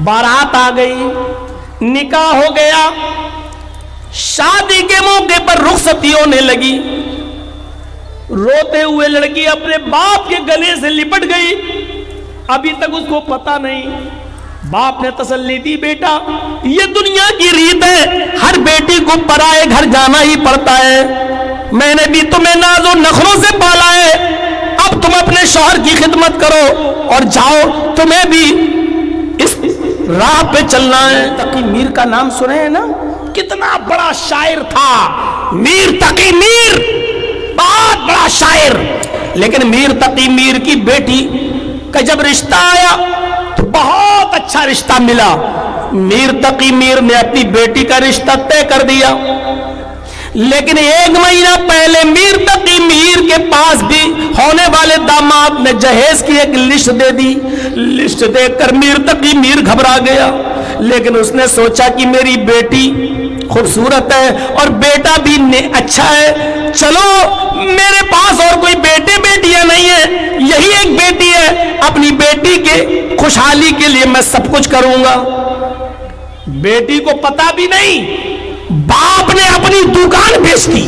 बारात आ गई, निकाह हो गया, शादी के मौके पर रुखसती होने लगी। रोते हुए लड़की अपने बाप के गले से लिपट गई। अभी तक उसको पता नहीं। बाप ने तसल्ली दी, बेटा ये दुनिया की रीत है, हर बेटी को पराए घर जाना ही पड़ता है। मैंने भी तुम्हें नाज़ो नखरों से पाला है, अब तुम अपने शौहर की खिदमत करो और जाओ, तुम्हें भी इस राह पे चलना है। तकी मीर का नाम सुने हैं ना, कितना बड़ा शायर था मीर तकी मीर, बहुत बड़ा शायर। लेकिन मीर तकी मीर की बेटी का जब रिश्ता आया तो बहुत अच्छा रिश्ता मिला। मीर तकी मीर ने अपनी बेटी का रिश्ता तय कर दिया। लेकिन 1 महीना पहले मीर तकी मीर के पास भी होने वाले दामाद ने जहेज की एक लिस्ट दे दी। लिस्ट देखकर मीर तकी मीर घबरा गया, लेकिन उसने सोचा कि मेरी बेटी खूबसूरत है और बेटा भी अच्छा है, चलो मेरे पास और कोई बेटे बेटियां नहीं है, यही एक बेटी है, अपनी बेटी के खुशहाली के लिए मैं सब कुछ करूंगा। बेटी को पता भी नहीं, बाप ने अपनी दुकान बेच दी,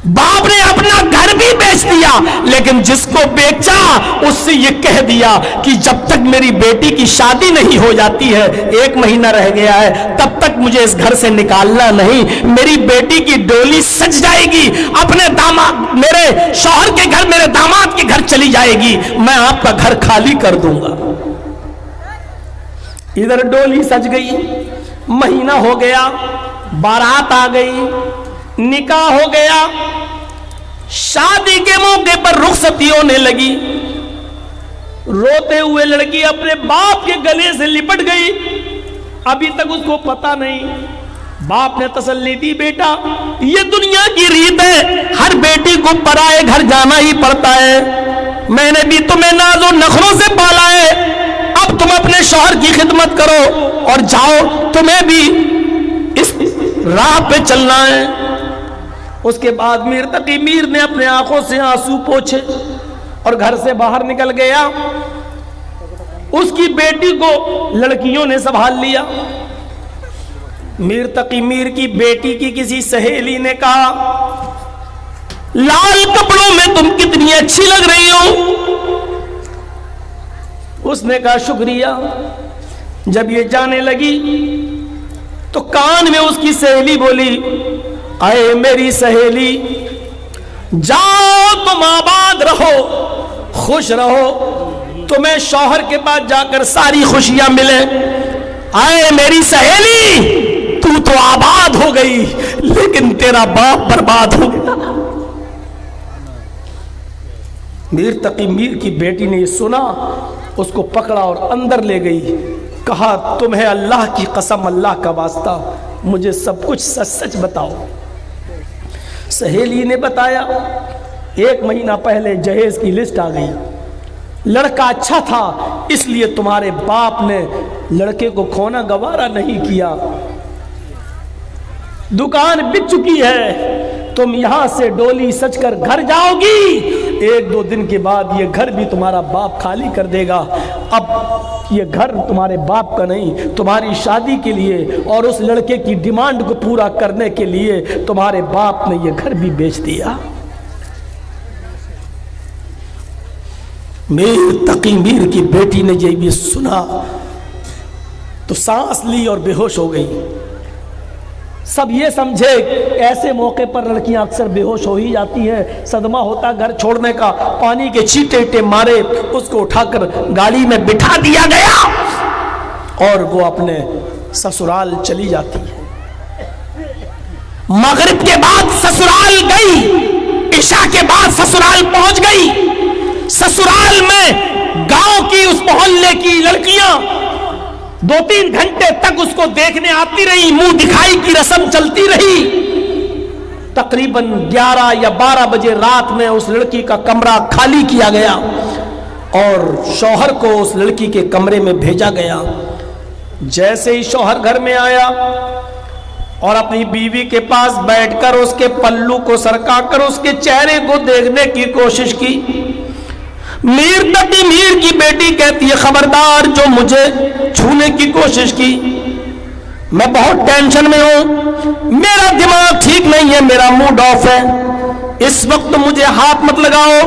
बाप ने अपना घर भी बेच दिया, लेकिन जिसको बेचा उससे ये कह दिया कि जब तक मेरी बेटी की शादी नहीं हो जाती है, 1 महीना रह गया है, तब तक मुझे इस घर से निकालना नहीं। मेरी बेटी की डोली सज जाएगी, अपने दामाद मेरे शौहर के घर, मेरे दामाद के घर चली जाएगी, मैं आपका घर खाली कर दूंगा। इधर डोली सज गई, महीना हो गया, बारात आ गई, निकाह हो गया, शादी के मौके पर रुखसती होने लगी। रोते हुए लड़की अपने बाप के गले से लिपट गई। अभी तक उसको पता नहीं। बाप ने तसल्ली दी, बेटा ये दुनिया की रीत है, हर बेटी को पराए घर जाना ही पड़ता है। मैंने भी तुम्हें नाज़ो नखरों से पाला है, अब तुम अपने शौहर की खिदमत करो और जाओ, तुम्हें भी इस राह पे चलना है। उसके बाद मीर तकी मीर ने अपने आंखों से आंसू पोंछे और घर से बाहर निकल गया। उसकी बेटी को लड़कियों ने संभाल लिया। मीर तकी मीर की बेटी की किसी सहेली ने कहा, लाल कपड़ों में तुम कितनी अच्छी लग रही हो। उसने कहा शुक्रिया। जब ये जाने लगी तो कान में उसकी सहेली बोली, अरे मेरी सहेली, जाओ तुम आबाद रहो, खुश रहो, तुम्हें शौहर के पास जाकर सारी खुशियां मिले। अरे मेरी सहेली, तू तो आबाद हो गई, लेकिन तेरा बाप बर्बाद हो गया। मीर तकी मीर की बेटी ने ये सुना, उसको पकड़ा और अंदर ले गई। कहा, तुम्हें अल्लाह की कसम, अल्लाह का वास्ता, मुझे सब कुछ सच सच बताओ। सहेली ने बताया, 1 महीना पहले जहेज की लिस्ट आ गई, लड़का अच्छा था, इसलिए तुम्हारे बाप ने लड़के को खोना गवारा नहीं किया। दुकान बिक चुकी है, तुम यहां से डोली सजकर घर जाओगी। 1-2 दिन के बाद ये घर भी तुम्हारा बाप खाली कर देगा। अब ये घर तुम्हारे बाप का नहीं, तुम्हारी शादी के लिए और उस लड़के की डिमांड को पूरा करने के लिए तुम्हारे बाप ने ये घर भी बेच दिया। मीर तकी मीर की बेटी ने ये भी सुना तो सांस ली और बेहोश हो गई। सब ये समझे, ऐसे मौके पर लड़कियां अक्सर बेहोश हो ही जाती हैं, सदमा होता घर छोड़ने का। पानी के छींटे मारे उसको उठाकर गाड़ी में बिठा दिया गया और वो अपने ससुराल चली जाती है। मगरिब के बाद ससुराल गई, इशा के बाद ससुराल पहुंच गई। ससुराल में गांव की उस मोहल्ले की लड़कियां 2-3 घंटे तक उसको देखने आती रही, मुंह दिखाई की रस्म चलती रही। तकरीबन 11 या 12 बजे रात में उस लड़की का कमरा खाली किया गया और शौहर को उस लड़की के कमरे में भेजा गया। जैसे ही शौहर घर में आया और अपनी बीवी के पास बैठकर उसके पल्लू को सरकाकर उसके चेहरे को देखने की कोशिश की, میر تقی میر کی بیٹی کہتی ہے خبردار جو مجھے چھونے کی کوشش کی، میں بہت ٹینشن میں ہوں، میرا دماغ ٹھیک نہیں ہے، میرا موڈ آف ہے، اس وقت مجھے ہاتھ مت لگاؤ،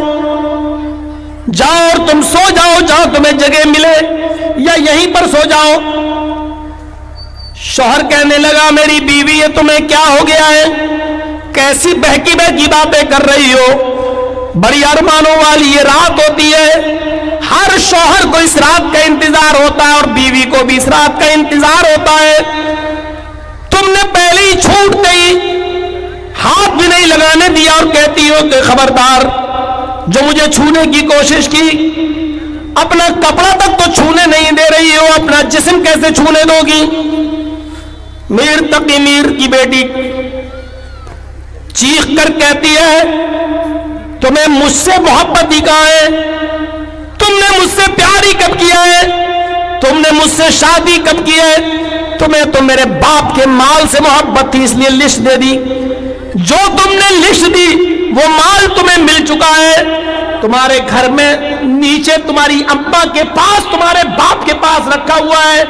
جاؤ اور تم سو جاؤ جہاں تمہیں جگہ ملے، یا یہیں پر سو جاؤ۔ شوہر کہنے لگا میری بیوی ہے، تمہیں کیا ہو گیا ہے؟ کیسی بہکی بہکی باتیں کر رہی ہو؟ بڑی ارمانوں والی یہ رات ہوتی ہے، ہر شوہر کو اس رات کا انتظار ہوتا ہے اور بیوی کو بھی اس رات کا انتظار ہوتا ہے، تم نے پہلے ہی چھوٹ گئی، ہاتھ بھی نہیں لگانے دیا اور کہتی ہو کہ خبردار جو مجھے چھونے کی کوشش کی، اپنا کپڑا تک تو چھونے نہیں دے رہی ہو، اپنا جسم کیسے چھونے دو گی؟ میر تقی میر کی بیٹی چیخ کر کہتی ہے تمہیں مجھ سے محبت ہی کہاں ہے؟ تم نے مجھ سے پیار ہی کب کیا ہے؟ تم نے مجھ سے شادی کب کی ہے؟ تمہیں تو میرے باپ کے مال سے محبت تھی اس لیے لسٹ دے دی، جو تم نے لسٹ دی وہ مال تمہیں مل چکا ہے، تمہارے گھر میں نیچے تمہاری اماں کے پاس تمہارے باپ کے پاس رکھا ہوا ہے،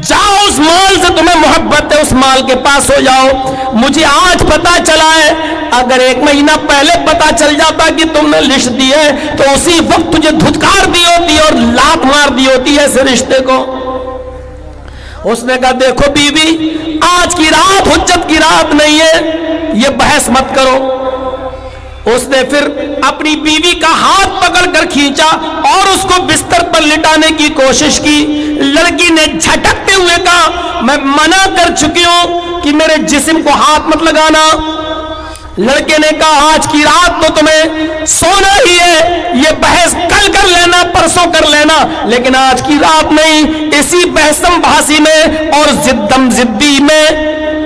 جاؤ اس مال سے تمہیں محبت ہے اس مال کے پاس ہو جاؤ۔ مجھے آج پتا چلا ہے، اگر 1 مہینہ پہلے پتا چل جاتا کہ تم نے لسٹ دی ہے تو اسی وقت تجھے دھتکار دی ہوتی اور لات مار دی ہوتی ہے ایسے رشتے کو۔ اس نے کہا دیکھو بیوی، آج کی رات حجت کی رات نہیں ہے، یہ بحث مت کرو۔ اس نے پھر اپنی بیوی کا ہاتھ پکڑ کر کھینچا اور اس کو بستر پر لٹانے کی کوشش کی۔ لڑکی نے جھٹکتے ہوئے کہا میں منع کر چکی ہوں کہ میرے جسم کو ہاتھ مت لگانا۔ لڑکے نے کہا آج کی رات تو تمہیں سونا ہی ہے، یہ بحث کل کر لینا، پرسوں کر لینا، لیکن آج کی رات نہیں۔ اسی بحثم بحثی میں اور زدم زدی میں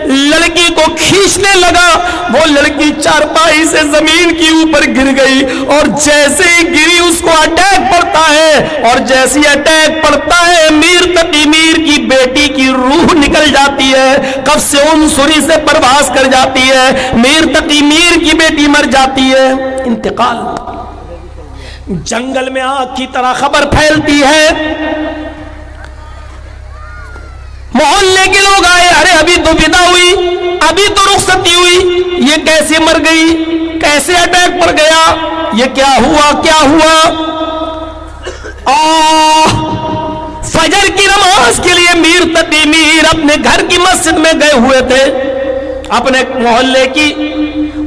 لڑکی کو کھینچنے لگا، وہ لڑکی چارپائی سے زمین کی اوپر گر گئی، اور جیسے ہی گری اس کو اٹیک پڑتا ہے، اور جیسے اٹیک پڑتا ہے میر تقی میر کی بیٹی کی روح نکل جاتی ہے، قفس عنصری سے پرواز کر جاتی ہے، میر تقی میر کی بیٹی مر جاتی ہے۔ انتقال جنگل میں آگ کی طرح خبر پھیلتی ہے، محلے کے لوگ آئے، ارے ابھی تو ودا ہوئی، ابھی تو رخصتی ہوئی، یہ کیسے مر گئی، کیسے اٹیک پڑ گیا، یہ کیا ہوا کیا ہوا؟ فجر کی نماز کے لیے میر تقی میر اپنے گھر کی مسجد میں گئے ہوئے تھے اپنے محلے کی،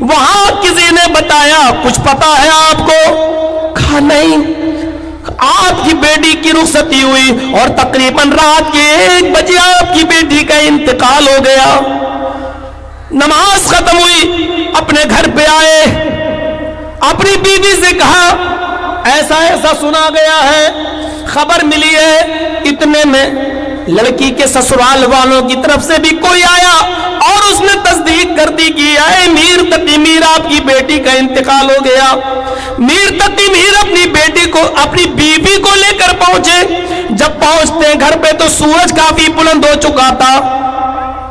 وہاں کسی نے بتایا کچھ پتا ہے آپ کو؟ کہا نہیں، آپ کی بیٹی کی رخصتی ہوئی اور تقریباً رات کے 1 بجے آپ کی بیٹی کا انتقال ہو گیا۔ نماز ختم ہوئی، اپنے گھر پہ آئے، اپنی بیوی سے کہا ایسا ایسا سنا گیا ہے، خبر ملی ہے۔ اتنے میں لڑکی کے سسرال والوں کی طرف سے بھی کوئی آیا اور اس نے تصدیق کر دی کہ اے میر تقی میر آپ کی بیٹی کا انتقال ہو گیا۔ میر تقی میر اپنی بیٹی کو اپنی بیوی کو لے کر پہنچے، جب پہنچتے گھر پہ تو سورج کافی بلند ہو چکا تھا۔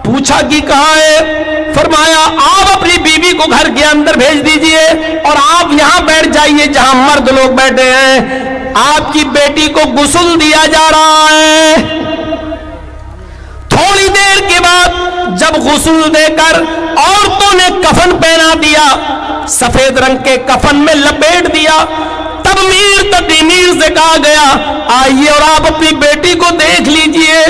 پوچھا کہ کہاں ہے؟ فرمایا آپ اپنی بیوی کو گھر کے اندر بھیج دیجئے اور آپ یہاں بیٹھ جائیے جہاں مرد لوگ بیٹھے ہیں، آپ کی بیٹی کو غسل دیا جا رہا ہے۔ تھوڑی دیر کے بعد جب غسل دے کر عورتوں نے کفن پہنا دیا، سفید رنگ کے کفن میں لپیٹ دیا، تب میر تقی میر سے کہا گیا آئیے اور آپ اپنی بیٹی کو دیکھ لیجئے۔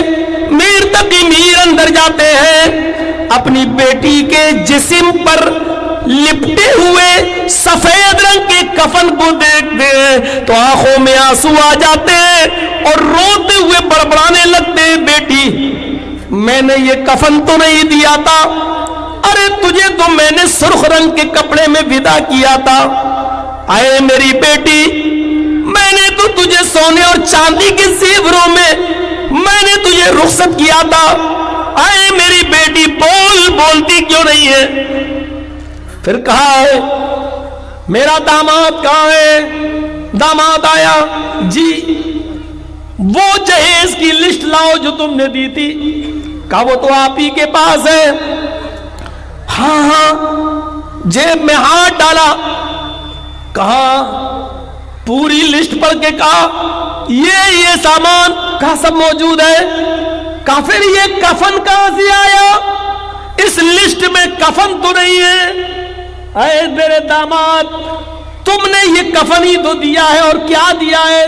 میر تقی میر اندر جاتے ہیں، اپنی بیٹی کے جسم پر لپٹے ہوئے سفید رنگ کے کفن کو دیکھتے ہیں تو آنکھوں میں آنسو آ جاتے ہیں اور روتے ہوئے بڑبڑانے لگتے ہیں بیٹی میں نے یہ کفن تو نہیں دیا تھا، ارے تجھے تو میں نے سرخ رنگ کے کپڑے میں ودا کیا تھا، اے میری بیٹی میں نے تو تجھے سونے اور چاندی کے زیوروں میں نے تجھے رخصت کیا تھا، اے میری بیٹی بولتی کیوں نہیں ہے؟ پھر کہا ہے میرا داماد کہاں ہے؟ داماد آیا، جی وہ جہیز کی لسٹ لاؤ جو تم نے دی تھی۔ کہا وہ تو آپ ہی کے پاس ہے۔ ہاں جیب میں ہاتھ ڈالا، کہا पूरी लिस्ट पढ़ के कहा ये सामान कहाँ सब मौजूद है। कहा फिर ये कफन कहां से आया, इस लिस्ट में कफन तो नहीं है। अरे मेरे दामाद, तुमने ये कफन ही तो दिया है, और क्या दिया है,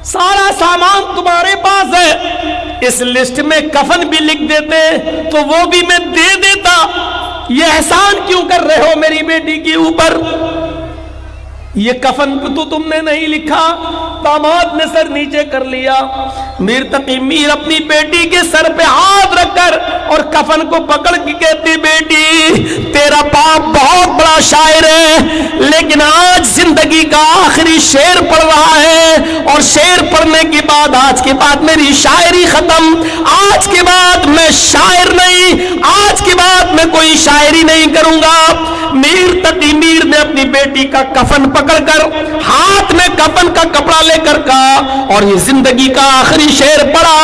सारा सामान तुम्हारे पास है, इस लिस्ट में कफन भी लिख देते तो वो भी मैं दे देता। ये एहसान क्यों कर रहे हो मेरी बेटी के ऊपर, ये कफन तो तुमने नहीं लिखा। दामाद ने सर नीचे कर लिया। मीर तकी मीर अपनी बेटी के सर पे हाथ रखकर और कफन को पकड़ के कहती, बेटी तेरा बाप बहुत बड़ा शायर है, लेकिन आज जिंदगी का आखिरी शेर पढ़ रहा है, और शेर पढ़ने के बाद आज के बाद मेरी शायरी खत्म, आज के बाद मैं शायर नहीं, आज के बाद मैं कोई शायरी नहीं करूंगा। मीर तकी मीर ने अपनी बेटी का कफन पकड़कर हाथ में कफन का कपड़ा लेकर कहा, और ये जिंदगी का आखिरी शेर पढ़ा,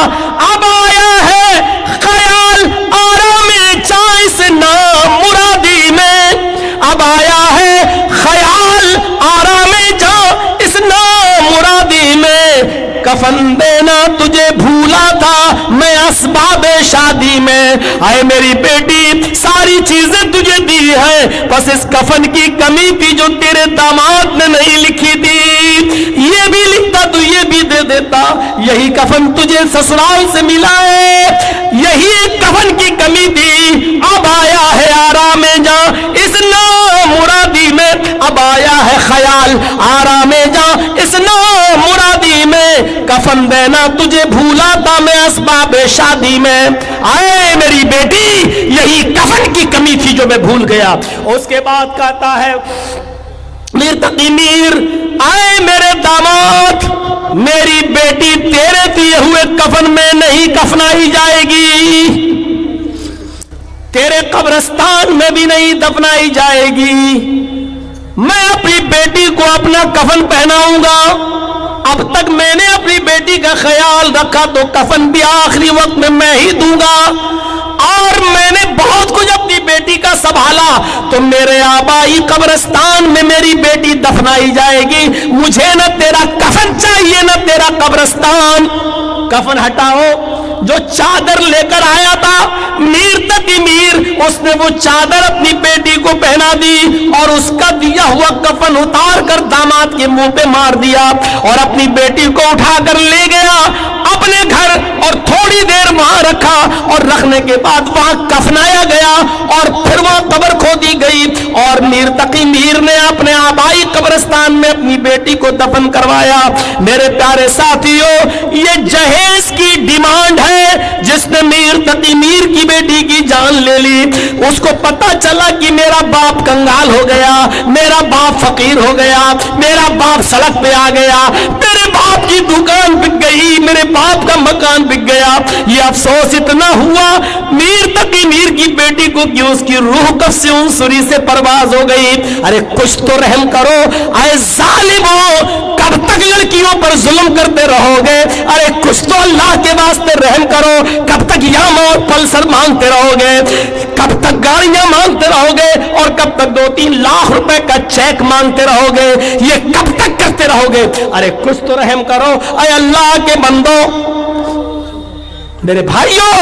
अब आया है ख्याल आराम चाय से नाम मुरादी में, अब आया है ख्याल आराम जा इस नाम मुरादी में, कफन देना तुझे भूला था मैं असबाबे शादी में। आए मेरी बेटी सारी चीजें तुझे दी है, बस इस कफन की कमी थी जो तेरे दामाद ने नहीं लिखी थी, ये भी लिखता तो ये भी दे देता, यही कफन तुझे ससुराल से मिला है, यही एक कफन की कमी थी। अब आया है आराम जा इस नाम मुरादी में, अब आया है ख्याल आराम जा इस नाम मुरादी में, कफन देना तुझे भूला था मैं असबाब शादी में। आए मेरी बेटी यही कफन की कमी थी जो मैं भूल गया। उसके बाद कहता है मीर तकी मीर, आए मेरे दामाद, मेरी बेटी तेरे दिए हुए कफन में नहीं कफनाई जाएगी, तेरे कब्रिस्तान में भी नहीं दफनाई जाएगी, मैं अपनी बेटी को अपना कफन पहनाऊंगा। अब तक मैंने अपनी बेटी का ख्याल रखा तो कफन भी आखिरी वक्त में मैं ही दूंगा, और मैंने बहुत कुछ अपनी बेटी का संभाला, तो मेरे आबाई कब्रिस्तान में मेरी बेटी दफनाई जाएगी, मुझे न तेरा कफन चाहिए न तेरा कब्रिस्तान। कफन हटाओ। जो चादर लेकर आया था मीर तकी मीर, उसने वो चादर अपनी बेटी को पहना दी और उसका दिया हुआ कफन उतार कर दामाद के मुंह पे मार दिया और अपनी बेटी को उठाकर ले गया अपने घर और थोड़ी देर वहां रखा और रखने के बाद वहां कफनाया गया और फिर वहां कब्र खोदी गई और मीर तकी मीर ने अपने आबाई कब्रिस्तान में अपनी बेटी को दफन करवाया। मेरे प्यारे साथियों, ये जहेज की डिमांड है जिसने मीर तकी मीर की बेटी की जान ले ली। उसको पता चला कि मेरा बाप कंगाल हो गया, मेरा बाप फकीर हो गया, मेरा बाप सड़क पे आ गया, मेरे बाप की दुकान बिक गई, मेरे बाप का मकान बिक गया। ये अफसोस इतना हुआ मीर तकी मीर की बेटी को कि उसकी रूह कब से उनसुरी से परवाज हो गई। अरे कुछ तो रहम करो, अरे जालिमो, कब तक लड़कियों पर जुल्म करते रहोगे? अरे कुछ तो अल्लाह के वास्ते रहम करो, कब तक यामा और पल्सर मांगते रहोगे? कब तक गाड़ियां मांगते रहोगे और कब तक 2-3 लाख रुपए का चेक मांगते रहोगे? ये कब तक करते रहोगे? अरे कुछ तो रहम करो। अरे अल्लाह के बंदो, मेरे भाइयों,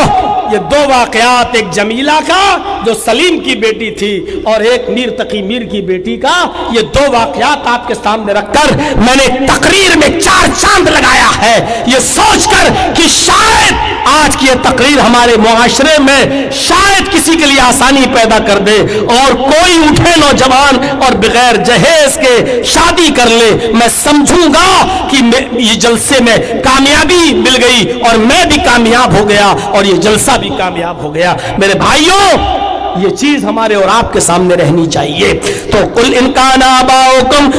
ये 2 वाकयात, एक जमीला का जो सलीम की बेटी थी और एक मीर तकी मीर की बेटी का, ये 2 वाकयात आपके सामने रखकर मैंने तकरीर में 4 चांद लगाया है, ये सोचकर कि शायद आज की ये तकरीर हमारे मुआशरे में शायद किसी के लिए आसानी पैदा कर दे और कोई उठे नौजवान और बगैर जहेज के शादी कर ले। मैं समझूंगा कि ये जलसे में कामयाबी मिल गई और मैं भी कामयाब हो गया और ये जलसा भी कामयाब हो गया। मेरे भाइयों, ये चीज हमारे और आपके सामने रहनी चाहिए। तो कुल इनकान आबाओकुम